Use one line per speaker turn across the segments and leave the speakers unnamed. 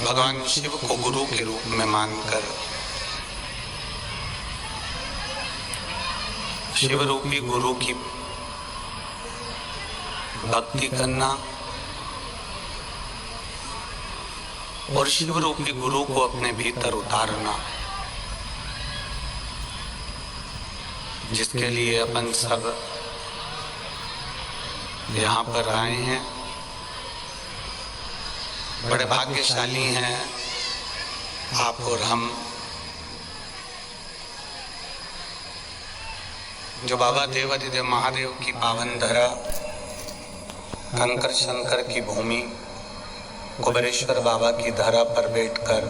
भगवान शिव को गुरु के रूप में मानकर शिव रूपी गुरु की भक्ति करना और शिव रूपी गुरु को अपने भीतर उतारना, जिसके लिए अपन सब यहाँ पर आए हैं। बड़े भाग्यशाली हैं आप और हम, जो बाबा देवाधिदेव महादेव की पावन धरा कंकर शंकर की भूमि कुबेरेश्वर बाबा की धरा पर बैठकर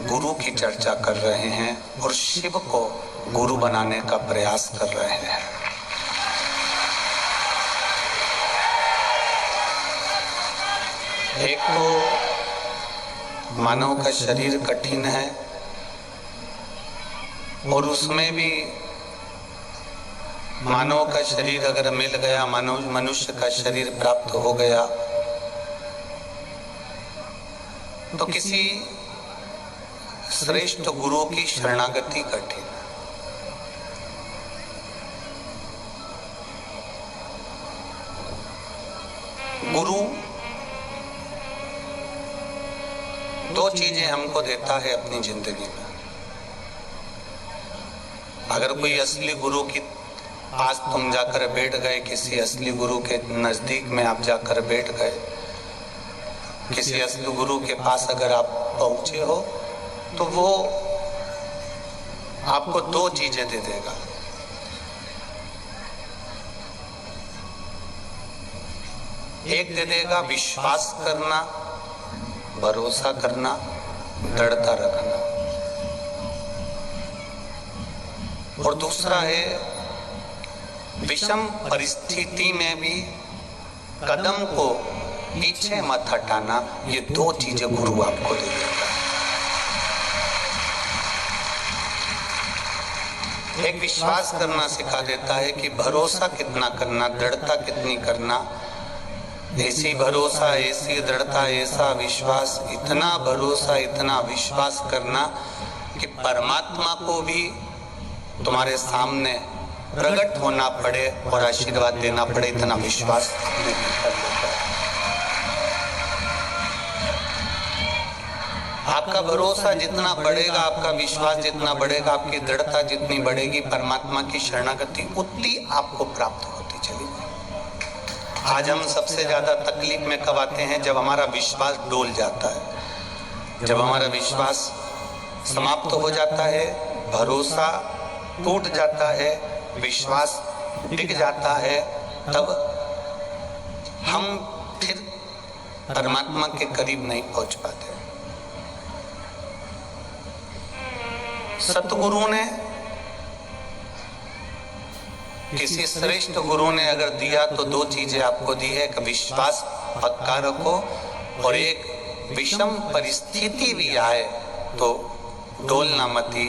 गुरु की चर्चा कर रहे हैं और शिव को गुरु बनाने का प्रयास कर रहे हैं। एक तो मानव का शरीर कठिन है और उसमें भी मानव का शरीर अगर मिल गया, मनुष्य का शरीर प्राप्त हो गया, तो किसी श्रेष्ठ गुरु की शरणागति कठिन। गुरु दो चीजें हमको देता है अपनी जिंदगी में। अगर कोई असली गुरु की पास तुम जाकर बैठ गए, किसी असली गुरु के नजदीक में आप जाकर बैठ गए, किसी असली गुरु के पास अगर आप पहुंचे हो, तो वो आपको दो चीजें दे देगा। एक दे देगा विश्वास करना, भरोसा करना, दृढ़ता रखना, और दूसरा है विषम परिस्थिति में भी कदम को पीछे मत हटाना। ये दो चीजें गुरु आपको दे देता है। एक विश्वास करना सिखा देता है कि भरोसा कितना करना, दृढ़ता कितनी करना। ऐसी भरोसा, ऐसी दृढ़ता, ऐसा विश्वास, इतना भरोसा, इतना विश्वास करना कि परमात्मा को भी तुम्हारे सामने प्रकट होना पड़े और आशीर्वाद देना पड़े, इतना विश्वास कर देता है। आपका भरोसा जितना बढ़ेगा, आपका विश्वास जितना बढ़ेगा, आपकी दृढ़ता जितनी बढ़ेगी, परमात्मा की शरणागति उतनी आपको प्राप्त होती चलेगी। आज हम सबसे ज्यादा तकलीफ में कब आते हैं? जब हमारा विश्वास डोल जाता है, जब हमारा विश्वास समाप्त हो जाता है, भरोसा टूट जाता है, विश्वास डिग जाता है, तब हम फिर परमात्मा के करीब नहीं पहुंच पाते। सतगुरु ने, किसी श्रेष्ठ गुरु ने अगर दिया तो दो चीजें आपको दी है कि विश्वास पक्का रखो, और एक विषम परिस्थिति भी आए तो डोलना मती,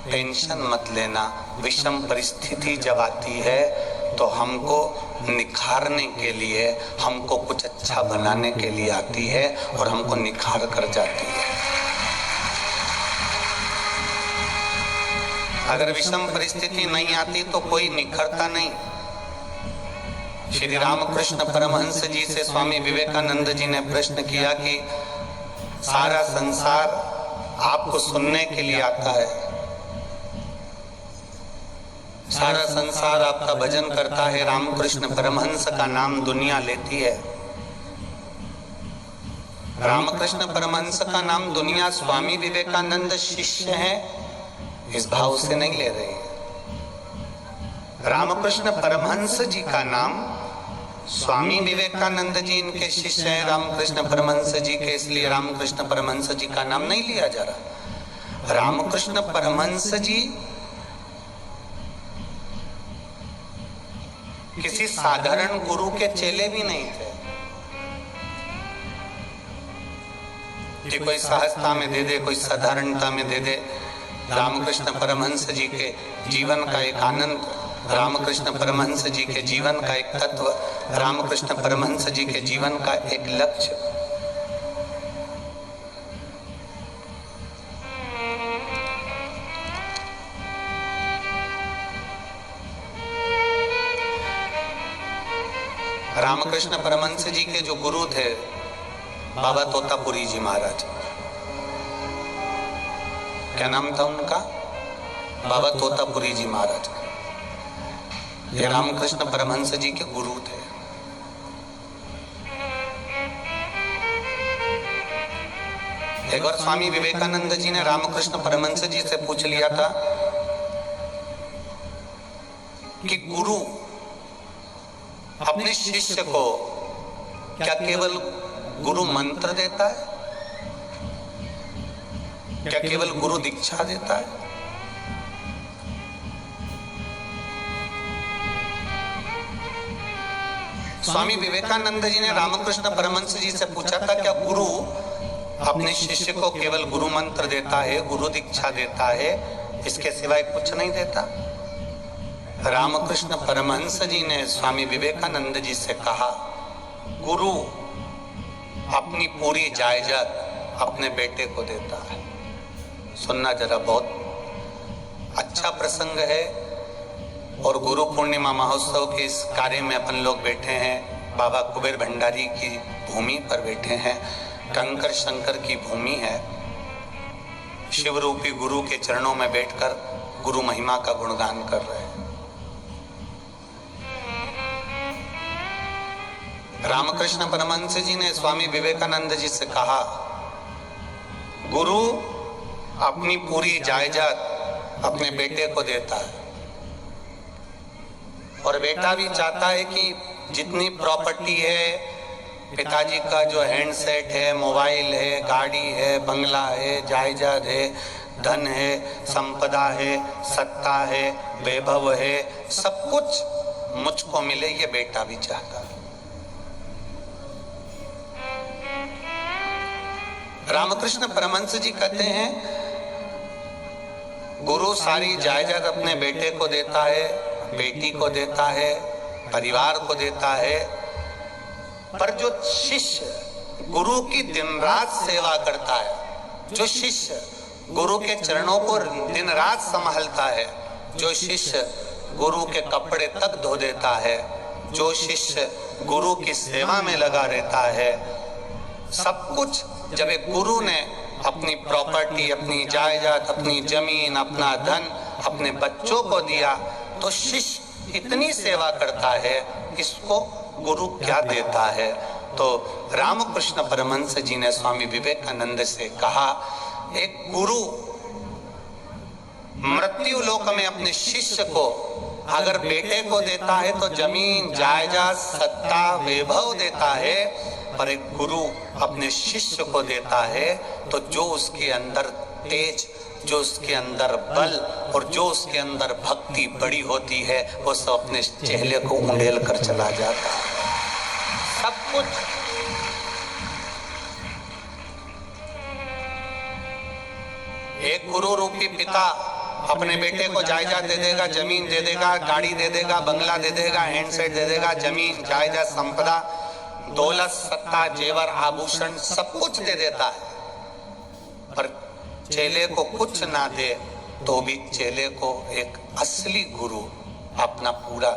टेंशन मत लेना। विषम परिस्थिति जब आती है तो हमको निखारने के लिए, हमको कुछ अच्छा बनाने के लिए आती है और हमको निखार कर जाती है। अगर विषम परिस्थिति नहीं आती तो कोई निखरता नहीं। श्री रामकृष्ण परमहंस जी से स्वामी विवेकानंद जी ने प्रश्न किया कि सारा संसार आपको सुनने के लिए आता है, सारा संसार आपका भजन करता है, रामकृष्ण परमहंस का नाम दुनिया लेती है। रामकृष्ण परमहंस का नाम दुनिया स्वामी विवेकानंद शिष्य हैं इस भाव से नहीं ले रही है। रामकृष्ण परमहंस जी का नाम स्वामी विवेकानंद जी इनके शिष्य हैं, रामकृष्ण परमहंस जी के, इसलिए रामकृष्ण परमहंस जी का नाम नहीं लिया जा रहा। रामकृष्ण परमहंस जी किसी साधारण गुरु के चेले भी नहीं थे कि कोई सहजता में दे दे, कोई साधारणता में दे दे। रामकृष्ण परमहंस जी के जीवन का एक आनंद, रामकृष्ण परमहंस जी के जीवन का एक तत्व, रामकृष्ण परमहंस जी के जीवन का एक लक्ष्य रामकृष्ण परमहंस जी के जो गुरु थे बाबा तोतापुरी जी महाराज, क्या नाम था उनका? बाबा तोतापुरी जी महाराज। ये रामकृष्ण परमहंस जी के गुरु थे। एक बार स्वामी विवेकानंद जी ने रामकृष्ण परमहंस जी से पूछ लिया था कि गुरु अपने शिष्य को क्या केवल गुरु मंत्र देता है? क्या केवल गुरु दीक्षा देता है? स्वामी विवेकानंद जी ने रामकृष्ण परमहंस जी से पूछा था, क्या गुरु अपने शिष्य को केवल गुरु मंत्र देता है, गुरु दीक्षा देता है, इसके सिवाय कुछ नहीं देता? रामकृष्ण परमहंस जी ने स्वामी विवेकानंद जी से कहा, गुरु अपनी पूरी जायदाद अपने बेटे को देता है। सुनना जरा, बहुत अच्छा प्रसंग है। और गुरु पूर्णिमा महोत्सव के इस कार्य में अपन लोग बैठे हैं, बाबा कुबेर भंडारी की भूमि पर बैठे हैं, कंकर शंकर की भूमि है। शिव रूपी गुरु के चरणों में बैठकर गुरु महिमा का गुणगान कर रहे हैं। रामकृष्ण परमहंस जी ने स्वामी विवेकानंद जी से कहा, गुरु अपनी पूरी जायदाद अपने बेटे को देता है और बेटा भी चाहता है कि जितनी प्रॉपर्टी है, पिताजी का जो हैंडसेट है, मोबाइल है, गाड़ी है, बंगला है, जायदाद है, धन है, संपदा है, सत्ता है, वैभव है, सब कुछ मुझको मिले, ये बेटा भी चाहता है। रामकृष्ण परमहंस जी कहते हैं, गुरु सारी जायदाद अपने बेटे को देता है, बेटी को देता है, परिवार को देता है, पर जो शिष्य गुरु की दिन रात सेवा करता है, जो शिष्य गुरु के चरणों को दिन रात संभालता है, जो शिष्य गुरु के कपड़े तक धो देता है, जो शिष्य गुरु की सेवा में लगा रहता है, सब कुछ जब एक गुरु ने अपनी प्रॉपर्टी, अपनी जायदाद, अपनी जमीन, अपना धन अपने बच्चों को दिया, तो शिष्य इतनी सेवा करता है, इसको गुरु क्या देता है? तो रामकृष्ण परमहंस जी ने स्वामी विवेकानंद से कहा, एक गुरु मृत्यु लोक में अपने शिष्य को अगर बेटे को देता है तो जमीन, जायदाद, सत्ता, वैभव देता है, पर एक गुरु अपने शिष्य को देता है तो जो उसके अंदर तेज, जो उसके अंदर बल और जो उसके अंदर भक्ति बड़ी होती है, वो सब अपने चेहरे को उंडेल कर चला जाता है। सब कुछ एक गुरु रूपी पिता अपने बेटे को जायदाद दे देगा, जमीन दे देगा, गाड़ी दे देगा, बंगला दे देगा, हैंडसेट दे देगा, जमीन, जायदाद, संपदा, दौलत, सत्ता, जेवर, आभूषण, सब कुछ दे देता है, पर चेले को कुछ ना दे तो भी चेले को एक असली गुरु अपना पूरा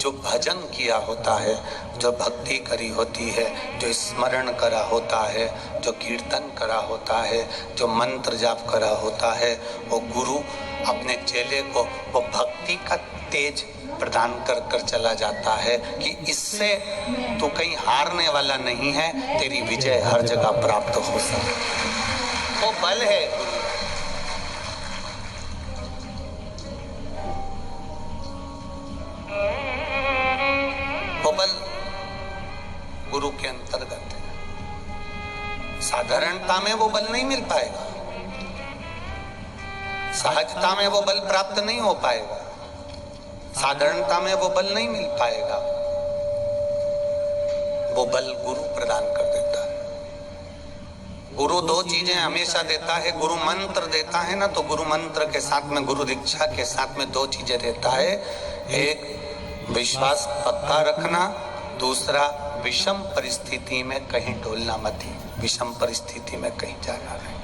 जो भजन किया होता है, जो भक्ति करी होती है, जो स्मरण करा होता है, जो कीर्तन करा होता है, जो मंत्र जाप करा होता है, वो गुरु अपने चेले को वो भक्ति का तेज प्रदान कर कर चला जाता है कि इससे तू कहीं हारने वाला नहीं है, तेरी विजय हर जगह प्राप्त हो सके। वो बल है गुरु। वो बल गुरु के अंतर्गत है। साधारणता में वो बल नहीं मिल पाएगा, सहजता में वो बल प्राप्त नहीं हो पाएगा, साधारणता में वो बल नहीं मिल पाएगा। वो बल गुरु प्रदान कर देता है। गुरु दो चीजें हमेशा देता है, गुरु मंत्र देता है ना, तो गुरु मंत्र के साथ में, गुरु दीक्षा के साथ में दो चीजें देता है। एक विश्वास पक्का रखना, दूसरा विषम परिस्थिति में कहीं डोलना मत ही, विषम परिस्थिति में कहीं जाना नहीं।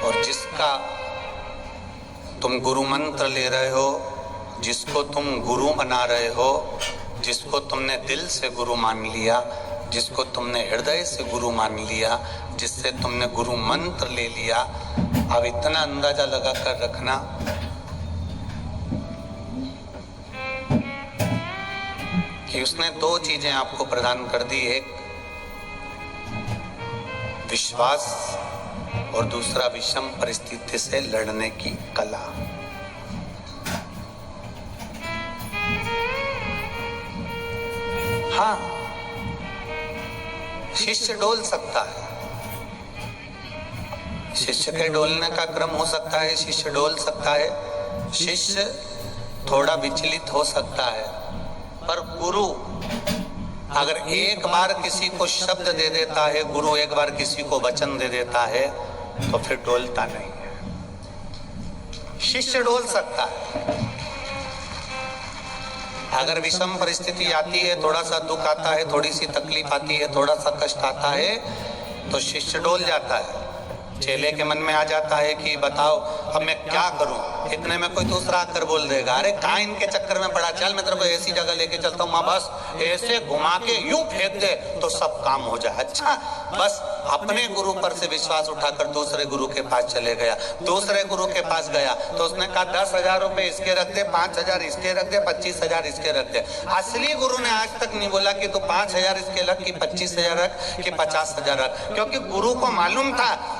और जिसका जिसका तुम गुरु मंत्र ले रहे हो, जिसको तुम गुरु बना रहे हो, जिसको तुमने दिल से गुरु मान लिया, जिसको तुमने हृदय से गुरु मान लिया, जिससे तुमने गुरु मंत्र ले लिया, अब इतना अंदाजा लगा कर रखना कि उसने दो चीजें आपको प्रदान कर दी, एक विश्वास और दूसरा विषम परिस्थिति से लड़ने की कला। हाँ, शिष्य डोल सकता है, शिष्य के डोलने का क्रम हो सकता है, शिष्य डोल सकता है, शिष्य थोड़ा विचलित हो सकता है, पर गुरु अगर एक बार किसी को शब्द दे देता है, गुरु एक बार किसी को वचन दे देता है, तो फिर डोलता नहीं है। शिष्य डोल सकता है, अगर विषम परिस्थिति आती है, थोड़ा सा दुख आता है, थोड़ी सी तकलीफ आती है, थोड़ा सा कष्ट आता है, तो शिष्य डोल जाता है। चेले के मन में आ जाता है कि बताओ अब मैं क्या करूं। इतने में कोई दूसरा आकर बोल देगा, अरे कहाँ इनके चक्कर में पड़ा, चल मैं तेरे को ऐसी जगह लेके चलता हूँ, माँ बस ऐसे घुमा के यूं फेंक दे तो सब काम हो जाए। अच्छा, बस अपने गुरु पर से विश्वास उठाकर दूसरे गुरु के पास चले गया, दूसरे गुरु के पास गया तो उसने कहा 10,000 रुपए इसके रख दे, 5,000 इसके रख दे, 25,000 इसके रख दे। असली गुरु ने आज तक नहीं बोला कि तू 5,000 इसके रख, कि 25,000 रख, कि 50,000 रख, क्योंकि गुरु को मालूम था,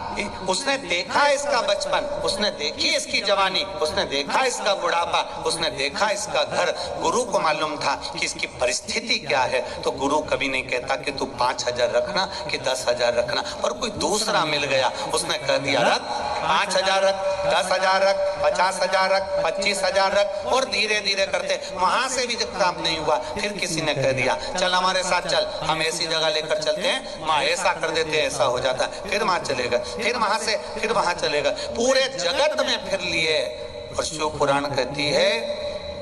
उसने देखा इसका बचपन, उसने देखी इसकी जवानी, उसने देखा इसका बुढ़ापा, उसने देखा इसका घर। गुरु को मालूम था कि इसकी परिस्थिति क्या है, तो गुरु कभी नहीं कहता कि तू 5,000 रखना कि 10,000 रखना। और कोई दूसरा मिल गया, उसने कह दिया रख 5,000 रख, 10,000 रख, 50,000 रख, 25,000 रख, और धीरे धीरे करते वहां से भी जब काम नहीं हुआ, फिर किसी ने कह दिया चल हमारे साथ चल, हम ऐसी जगह लेकर चलते हैं, माँ ऐसा कर देते हैं, ऐसा हो जाता है, फिर वहां चलेगा, फिर वहां से फिर वहां चलेगा, पूरे जगत में फिर लिए। और शिव पुराण कहती है,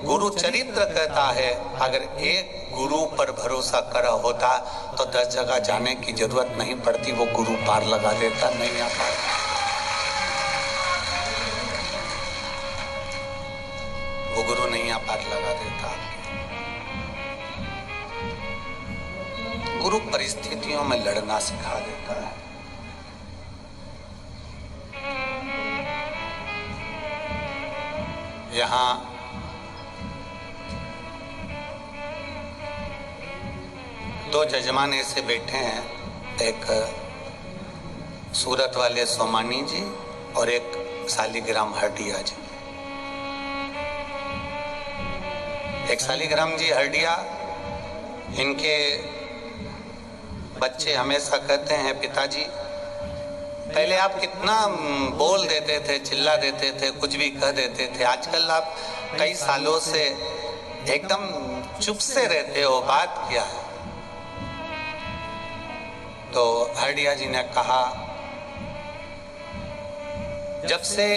गुरु चरित्र कहता है, अगर एक गुरु पर भरोसा करा होता तो 10 जगह जाने की जरूरत नहीं पड़ती, वो गुरु पार लगा देता, नहीं आ पाता। वो गुरु नहीं आ पार लगा देता। गुरु परिस्थितियों में लड़ना सिखा देता है। यहाँ दो जजमान ऐसे बैठे हैं, एक सूरत वाले सोमानी जी और एक शालिग्राम हरडिया जी। एक शालिग्राम जी हरडिया, इनके बच्चे हमेशा कहते हैं, पिताजी पहले आप कितना बोल देते थे, चिल्ला देते थे, कुछ भी कह देते थे, आजकल आप कई सालों से एकदम चुप से रहते हो, बात क्या है? तो हरडिया जी ने कहा, जब से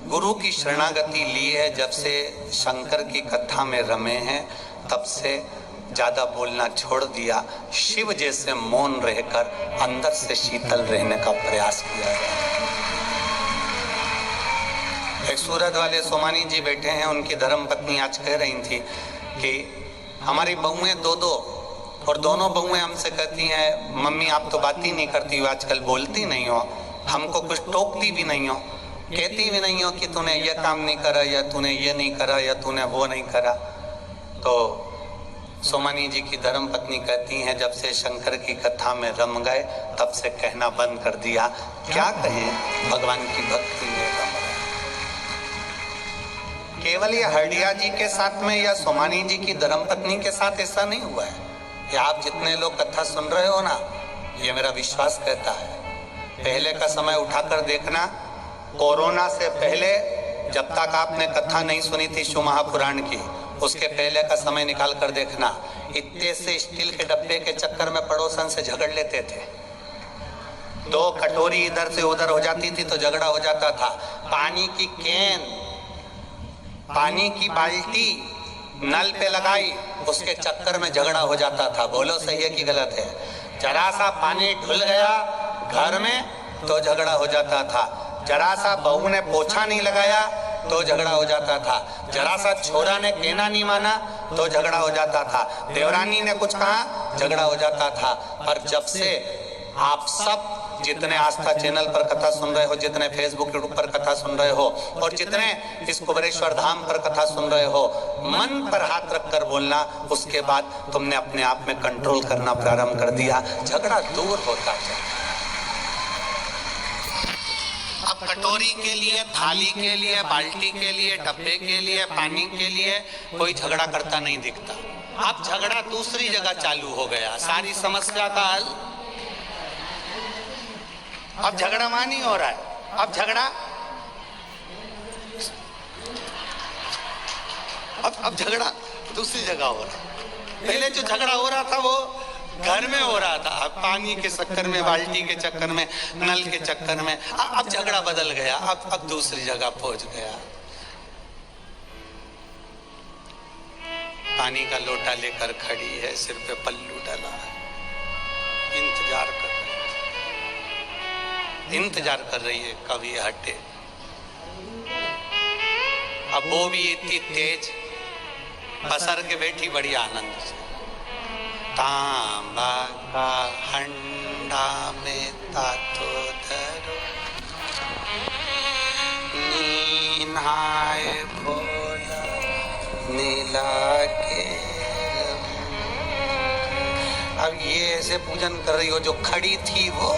गुरु की शरणागति ली है, जब से शंकर की कथा में रमे हैं, तब से ज्यादा बोलना छोड़ दिया, शिव जैसे मौन रहकर अंदर से शीतल रहने का प्रयास किया है। एक सूरत वाले सोमानी जी बैठे हैं, उनकी धर्मपत्नी आज कह रही थी कि हमारी बहुएं दो और दोनों बहुएं हमसे कहती हैं, मम्मी आप तो बात ही नहीं करती हो, आजकल बोलती नहीं हो, हमको कुछ टोकती भी नहीं हो, कहती भी नहीं हो कि तूने ये काम नहीं करा, या तूने ये नहीं करा, या तूने वो नहीं करा। तो सोमानी जी की धर्मपत्नी कहती हैं, जब से शंकर की कथा में रम गए, तब से कहना बंद कर दिया। क्या कहें, भगवान की भक्ति में रम गए। केवल ये हरडिया जी के साथ में या सोमानी जी की धर्मपत्नी के साथ ऐसा नहीं हुआ है। ये आप जितने लोग कथा सुन रहे हो ना, ये मेरा विश्वास कहता है, पहले का समय उठाकर देखना, कोरोना से पहले जब तक आपने कथा नहीं सुनी थी शिव महापुराण की, उसके पहले का समय निकाल कर देखना, इतने से स्टील के डब्बे के चक्कर में पड़ोसन से झगड़ लेते थे। 2 कटोरी इधर से उधर हो जाती थी तो झगड़ा हो जाता था। पानी की कैन, पानी की बाल्टी नल पे लगाई, उसके चक्कर में झगड़ा हो जाता था। बोलो सही है कि गलत है? जरा सा पानी ढुल गया घर में तो झगड़ा हो जाता था। जरा सा बहू ने पोछा नहीं लगाया तो झगड़ा हो जाता था, जरा सा छोरा ने कहना नहीं माना तो झगड़ा हो जाता था, देवरानी ने कुछ कहा झगड़ा हो जाता था। पर जब से आप सब जितने आस्था चैनल पर कथा सुन रहे हो, जितने फेसबुक यूट्यूब पर कथा सुन रहे हो और जितने इस कुबेरेश्वर धाम पर कथा सुन रहे हो, मन पर हाथ रखकर बोलना, उसके बाद तुमने अपने आप में कंट्रोल करना प्रारंभ कर दिया, झगड़ा दूर होता है। अब कटोरी के लिए, थाली के लिए, बाल्टी के लिए, डब्बे के लिए, पानी के लिए कोई झगड़ा करता नहीं दिखता। अब झगड़ा दूसरी जगह चालू हो गया, सारी समस्या का हल अब झगड़ा वहां नहीं हो रहा है, अब झगड़ा अब झगड़ा दूसरी जगह हो रहा है। पहले जो झगड़ा हो रहा था वो घर में हो रहा था, अब पानी के चक्कर में, बाल्टी के चक्कर में, नल के चक्कर में, अब झगड़ा बदल गया, अब दूसरी जगह पहुंच गया। पानी का लोटा लेकर खड़ी है, सिर पे पल्लू डाला है, इंतजार कर रही है कब ये हटे। अब वो भी इतनी तेज पसर के बैठी बड़ी आनंद से, तांबा का हंडा में तातो धरो, नीनाए भोला नीला के। अब ये ऐसे पूजन कर रही हो, जो खड़ी थी वो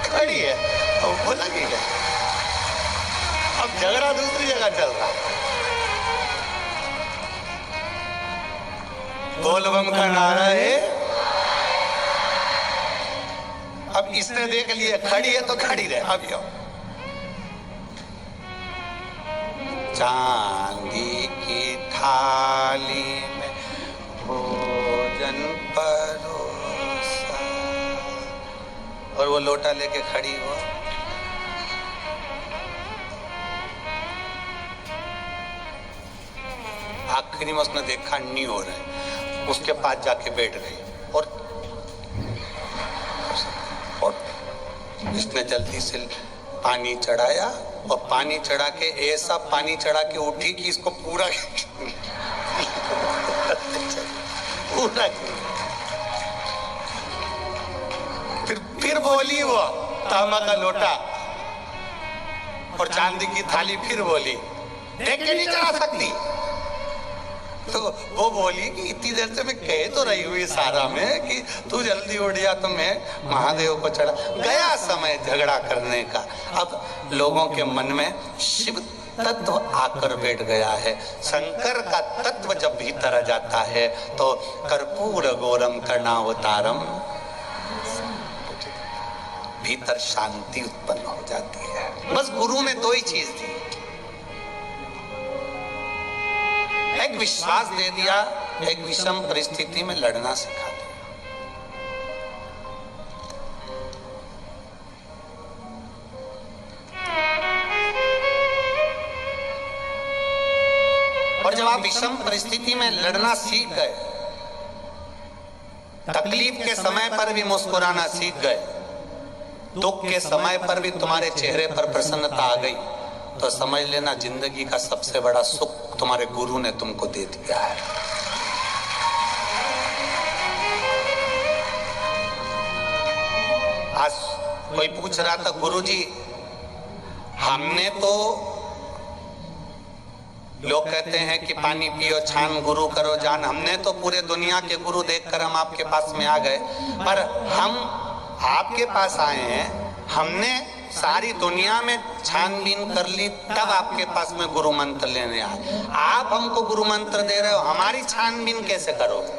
खड़ी है, अब वो लगी है, अब झगड़ा दूसरी जगह चल रहा है। बोल बम का नारा है, अब इसने देख लिया खड़ी है तो खड़ी रहे। अब यो चांदी की थाली में भोजन परोसा, और वो लोटा लेके खड़ी हो। आखिरी में उसने देखा नहीं हो रहा है, उसके पास जाके बैठ गई और इसने जल्दी से पानी चढ़ाया, और पानी चढ़ा के ऐसा पानी चढ़ा के उठी कि इसको पूरा पूरा फिर बोली वो तांबा का लोटा और चांदी की थाली, फिर बोली देख के नहीं चढ़ा सकती। तो वो बोली कि इतनी देर से मैं कह तो रही हुई सारा में कि तू जल्दी उठ जा तो मैं महादेव को चढ़ा। गया समय झगड़ा करने का। अब लोगों के मन में शिव तत्व आकर बैठ गया है। शंकर का तत्व जब भीतर आ जाता है तो कर्पूर गौरम कर्णावतारम, भीतर शांति उत्पन्न हो जाती है। बस गुरु ने दो ही चीज दी, एक विश्वास दे दिया, एक विषम परिस्थिति में लड़ना सिखा दिया। और जब आप विषम परिस्थिति में लड़ना सीख गए, तकलीफ के समय पर भी मुस्कुराना सीख गए, दुख के समय पर भी तुम्हारे चेहरे पर प्रसन्नता आ गई, तो समझ लेना जिंदगी का सबसे बड़ा सुख तुम्हारे गुरु ने तुमको दे दिया है। आज कोई पूछ रहा था, गुरुजी हमने तो, लोग कहते हैं कि पानी पियो छान गुरु करो जान, हमने तो पूरे दुनिया के गुरु देखकर हम आपके पास में आ गए, पर हम आपके पास आए हैं, हमने सारी दुनिया में छानबीन कर ली, तब आपके पास में गुरु मंत्र लेने आए। आप हमको गुरु मंत्र दे रहे हो, हमारी छानबीन कैसे करोगे?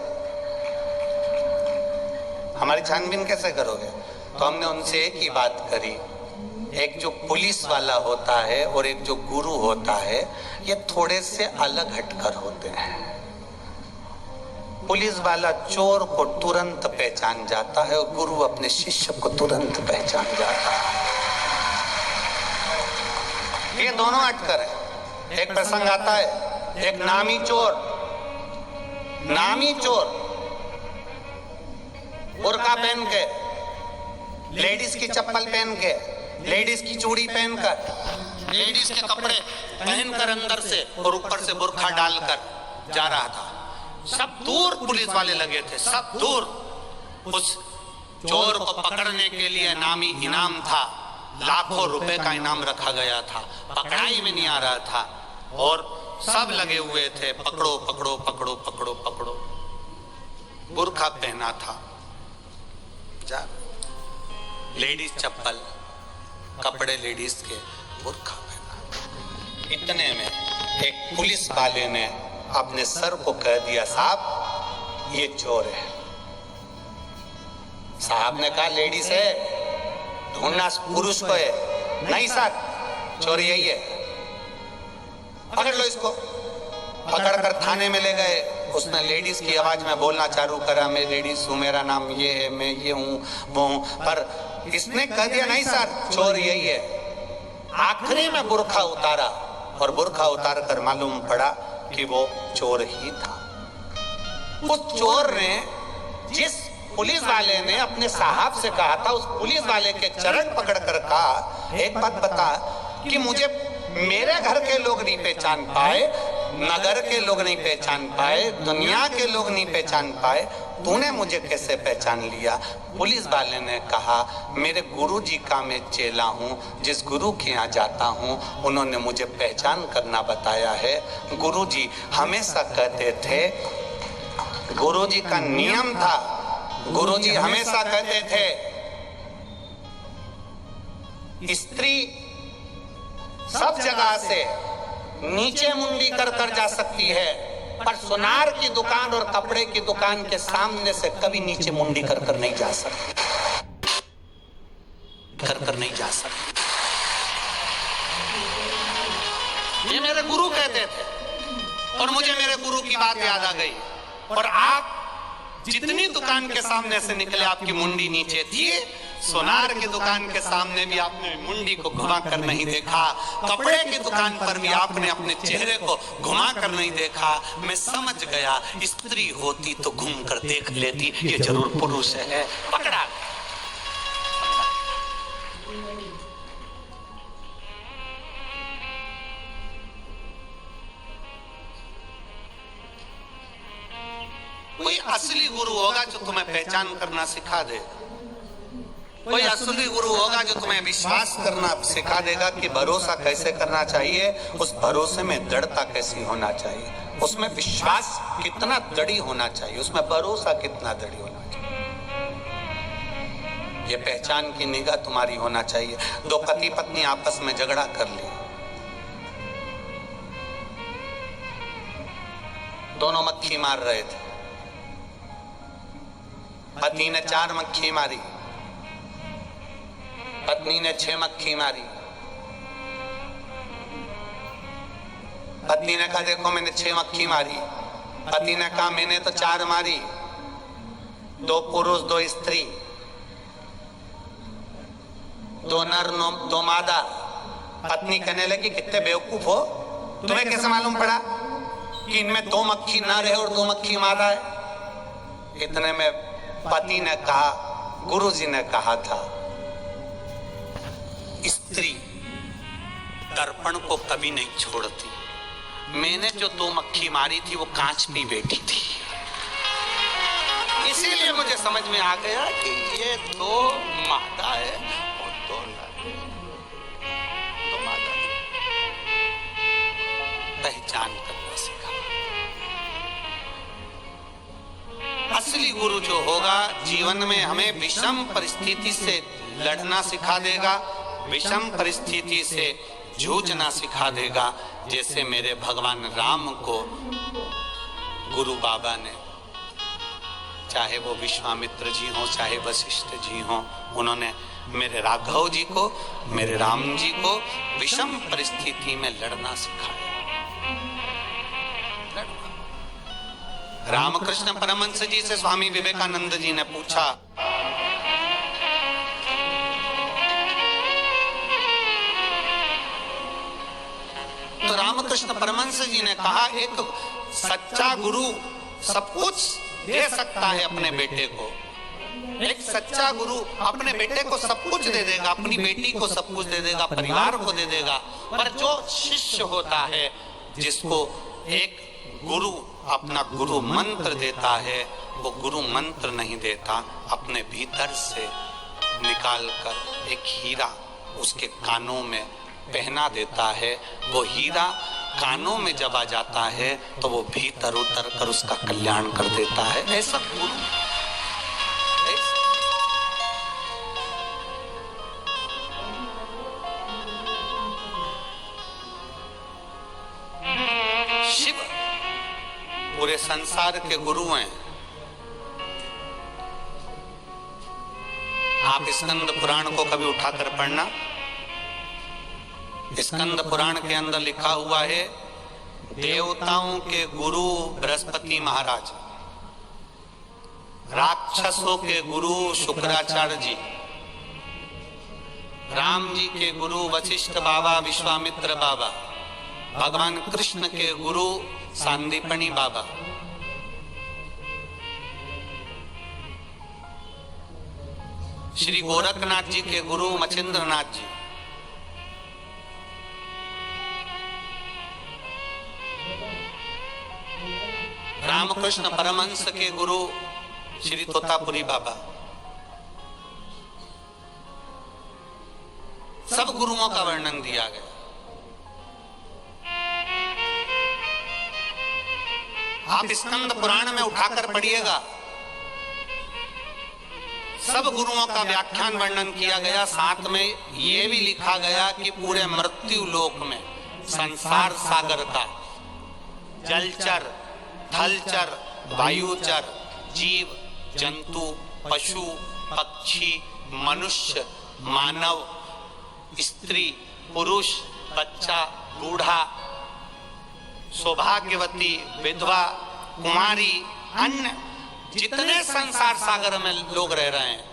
हमारी छानबीन कैसे करोगे? तो हमने उनसे एक ही बात करी, एक जो पुलिस वाला होता है और एक जो गुरु होता है, ये थोड़े से अलग हटकर होते हैं। पुलिस वाला चोर को तुरंत पहचान जाता है और गुरु अपने शिष्य को तुरंत पहचान जाता है। ये दोनों हटकर है। एक प्रसंग आता है, एक नामी चोर बुर्का पहन के लेडीज की चप्पल पहन के, लेडीज की चूड़ी पहनकर, लेडीज के कपड़े पहनकर अंदर से और ऊपर से बुर्खा डालकर जा रहा था। सब दूर पुलिस वाले लगे थे, सब दूर। उस चोर को पकड़ने के लिए नामी इनाम था, लाखों रुपए का इनाम रखा गया था, पकड़ाई में नहीं आ रहा था और सब लगे हुए थे, पकड़ो पकड़ो पकड़ो पकड़ो पकड़ो। बुर्खा पहना था, जा लेडीज चप्पल, कपड़े लेडीज के, बुर्खा पहना। इतने में एक पुलिस वाले ने अपने सर को कह दिया, साहब ये चोर है। साहब ने कहा लेडीज है, ढूंढना पुरुष को है। नहीं सर, चोर यही है, पकड़ लो इसको। पकड़कर थाने में ले गए। उसने लेडीज की आवाज में बोलना चालू करा, मैं लेडीज हूँ, मेरा नाम ये है, मैं ये हूँ वो हूँ, पर इसने कह दिया नहीं सर, चोर यही है। आखिरी में बुर्खा उतारा और बुर्खा उतार कर मालूम पड़ा कि वो चोर ही था। उस चोर ने, जिस पुलिस वाले ने अपने साहब से कहा था, उस पुलिस वाले के चरण पकड़कर कहा, एक बात बता कि मुझे मेरे घर के लोग नहीं पहचान पाए, नगर के लोग नहीं पहचान पाए, दुनिया के लोग नहीं पहचान पाए, तूने मुझे कैसे पहचान लिया? पुलिस वाले ने कहा, मेरे गुरुजी का मैं चेला हूँ, जिस गुरु के यहाँ जाता हूँ उन्होंने मुझे पहचान करना बताया है। गुरुजी हमेशा कहते थे, गुरुजी का नियम था, गुरुजी हमेशा कहते थे, स्त्री सब जगह से नीचे मुंडी कर कर जा सकती है, पर सुनार की दुकान और कपड़े की दुकान के सामने से कभी नीचे मुंडी कर कर नहीं जा सकती, कर कर नहीं जा सकती। ये मेरे गुरु कहते थे और मुझे मेरे गुरु की बात याद आ गई। और आप जितनी दुकान के सामने से निकले आपकी मुंडी नीचे थी, सोनार की दुकान के सामने भी आपने मुंडी को घुमा कर नहीं देखा, कपड़े की दुकान पर भी आपने अपने चेहरे को घुमा कर नहीं देखा। मैं समझ गया, स्त्री होती तो घूम कर देख लेती, ये जरूर पुरुष है। पकड़ा। कोई असली गुरु होगा जो तुम्हें पहचान करना सिखा दे, कोई असली गुरु होगा जो तुम्हें विश्वास करना सिखा देगा कि भरोसा कैसे करना चाहिए, उस भरोसे में दृढ़ता कैसी होना चाहिए, उसमें विश्वास कितना दृढ़ होना चाहिए, उसमें भरोसा कितना दृढ़ होना चाहिए। ये पहचान की निगाह तुम्हारी होना चाहिए। दो पति पत्नी आपस में झगड़ा कर लिए, दोनों मक्खी मार रहे थे। पति ने 4 मक्खी मारी, पत्नी ने 6 मक्खी मारी। पत्नी ने कहा देखो मैंने 6 मक्खी मारी। पति ने कहा मैंने तो 4 मारी, 2 पुरुष 2 स्त्री, 2 नर 2 मादा। पत्नी कहने लगी कितने बेवकूफ हो, तुम्हें कैसे मालूम पड़ा कि इनमें 2 मक्खी नर है और 2 मक्खी मादा है? इतने में पति ने कहा, गुरुजी ने कहा था, स्त्री दर्पण को कभी नहीं छोड़ती। मैंने जो 2 मक्खी मारी थी वो कांच पे बैठी थी, इसीलिए मुझे समझ में आ गया कि ये 2 मादा है और 2 नर। 2 मादा पहचान करना सीखा। असली गुरु जो होगा जीवन में हमें विषम परिस्थिति से लड़ना सिखा देगा, विषम परिस्थिति से जूझना सिखा देगा। जैसे मेरे भगवान राम को गुरु बाबा ने, चाहे वो विश्वामित्र जी हो चाहे वशिष्ठ जी हो, उन्होंने मेरे राघव जी को, मेरे राम जी को विषम परिस्थिति में लड़ना सिखाया। रामकृष्ण परमहंस जी से स्वामी विवेकानंद जी ने पूछा, तो रामकृष्ण परमहंस जी ने कहा एक सच्चा गुरु सब कुछ दे सकता है अपने बेटे को, एक सच्चा गुरु अपने बेटे को सब कुछ दे देगा, अपनी बेटी को सब कुछ दे देगा, परिवार को दे देगा, पर जो शिष्य होता है, जिसको एक गुरु अपना गुरु मंत्र देता है, वो गुरु मंत्र नहीं देता, अपने भीतर से निकाल कर एक हीरा उसके कानों में पहना देता है। वो हीरा कानों में जब आ जाता है तो वो भीतर उतर कर उसका कल्याण कर देता है। ऐसा गुरु शिव पूरे संसार के गुरु हैं। आप स्कंद पुराण को कभी उठाकर पढ़ना। स्कंद पुराण के अंदर लिखा हुआ है, देवताओं के गुरु बृहस्पति महाराज, राक्षसों के गुरु शुक्राचार्य जी, राम जी के गुरु वशिष्ठ बाबा, विश्वामित्र बाबा, भगवान कृष्ण के गुरु सांदीपनी बाबा, श्री गोरखनाथ जी के गुरु मचिंद्रनाथ जी, रामकृष्ण परमहंस के गुरु श्री तोतापुरी बाबा, सब गुरुओं का वर्णन दिया गया। आप स्कंद पुराण में उठाकर पढ़िएगा, सब गुरुओं का व्याख्यान वर्णन किया गया। साथ में ये भी लिखा गया कि पूरे मृत्यु लोक में संसार सागर का जलचर, थलचर, वायुचर, जीव जंतु, पशु पक्षी, मनुष्य, मानव, स्त्री पुरुष, बच्चा बूढ़ा, सौभाग्यवती, विधवा, कुमारी, अन्य जितने संसार सागर में लोग रह रहे हैं,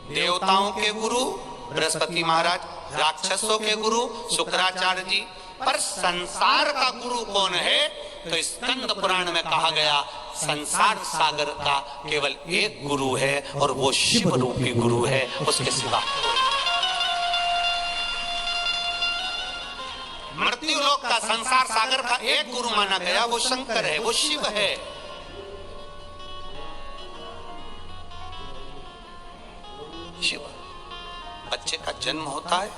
देवताओं के गुरु बृहस्पति महाराज, राक्षसों के गुरु शुक्राचार्य जी, पर संसार का गुरु कौन है? तो स्कंद पुराण में कहा गया संसार सागर का केवल एक गुरु है और वो शिव रूपी गुरु है, उसके सिवा। मृत्यु लोक का संसार सागर का एक गुरु माना गया, वो शंकर है, वो शिव है। शिव बच्चे का जन्म होता है,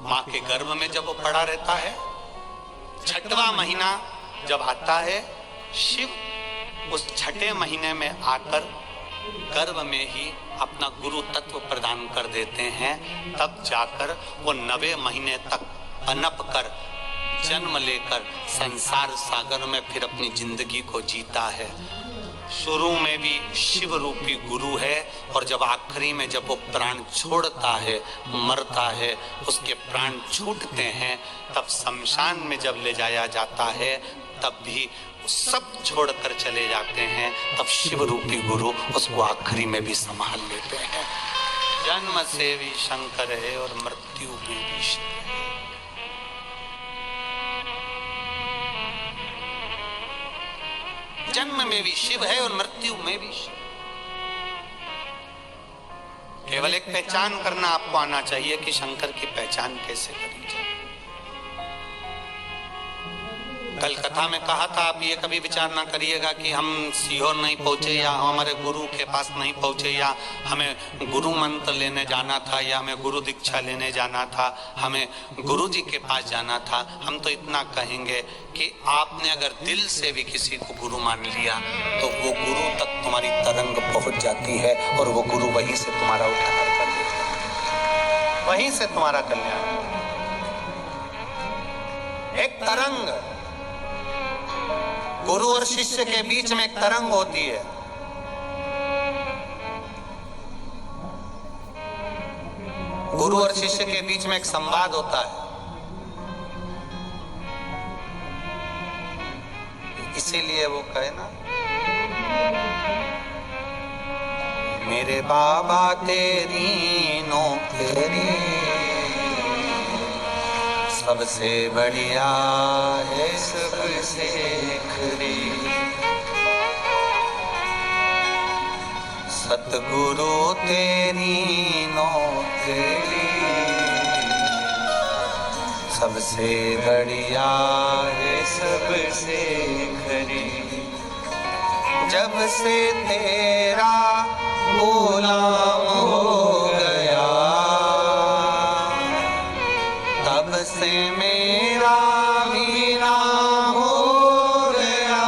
मां के गर्भ में जब वो पड़ा रहता है, छठवां महीना जब आता है, शिव उस छठे महीने में आकर गर्भ में ही अपना गुरु तत्व प्रदान कर देते हैं। तब जाकर वो 9वें महीने तक पनप कर जन्म लेकर संसार सागर में फिर अपनी जिंदगी को जीता है। शुरू में भी शिव रूपी गुरु है, और जब आखिरी में जब वो प्राण छोड़ता है, मरता है, उसके प्राण छूटते हैं, तब शमशान में जब ले जाया जाता है, तब भी सब छोड़कर चले जाते हैं। तब शिव रूपी गुरु उसको आखिरी में भी संभाल लेते हैं। जन्म से भी शंकर है और मृत्यु में भी शिव है। जन्म में भी शिव है और मृत्यु में भी शिव। केवल एक पहचान करना आपको आना चाहिए कि शंकर की पहचान कैसे करी जाए। कल कथा में कहा था, आप ये कभी विचार ना करिएगा कि हम सीहोर नहीं पहुंचे या हमारे गुरु के पास नहीं पहुंचे या हमें गुरु मंत्र लेने जाना था या हमें गुरु दीक्षा लेने जाना था, हमें गुरु जी के पास जाना था। हम तो इतना कहेंगे कि आपने अगर दिल से भी किसी को गुरु मान लिया तो वो गुरु तक तुम्हारी तरंग पहुंच जाती है और वो गुरु वहीं से तुम्हारा उद्धार कर देता है, वहीं से तुम्हारा कल्याण। एक तरंग गुरु और शिष्य के बीच में एक तरंग होती है। गुरु और शिष्य के बीच में एक संवाद होता है। इसीलिए वो कहे ना, मेरे बाबा तेरी नौकरी सबसे बढ़िया है, सबसे खरी सतगुरु तेरी नौकरी सबसे बढ़िया है,
सबसे खरी।
जब से तेरा गुलाम हो गया, तब से मेरा भी नाम हो गया।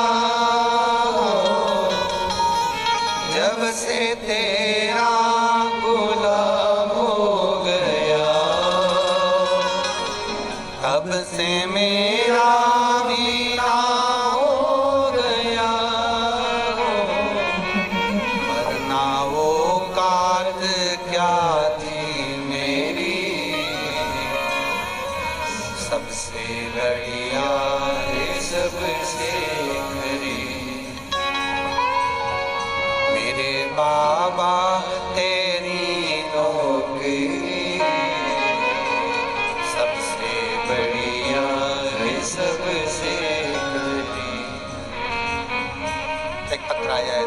जब से तेरा
गुलाम हो गया,
तब से मेरा भी नाम हो गया। वरना वो काट क्या थी मेरी, सबसे बढ़िया है,
सबसे खरी।
मेरे बाबा तेरी नौकरी सबसे बढ़िया है,
सबसे खरी।
एक पत्र आया है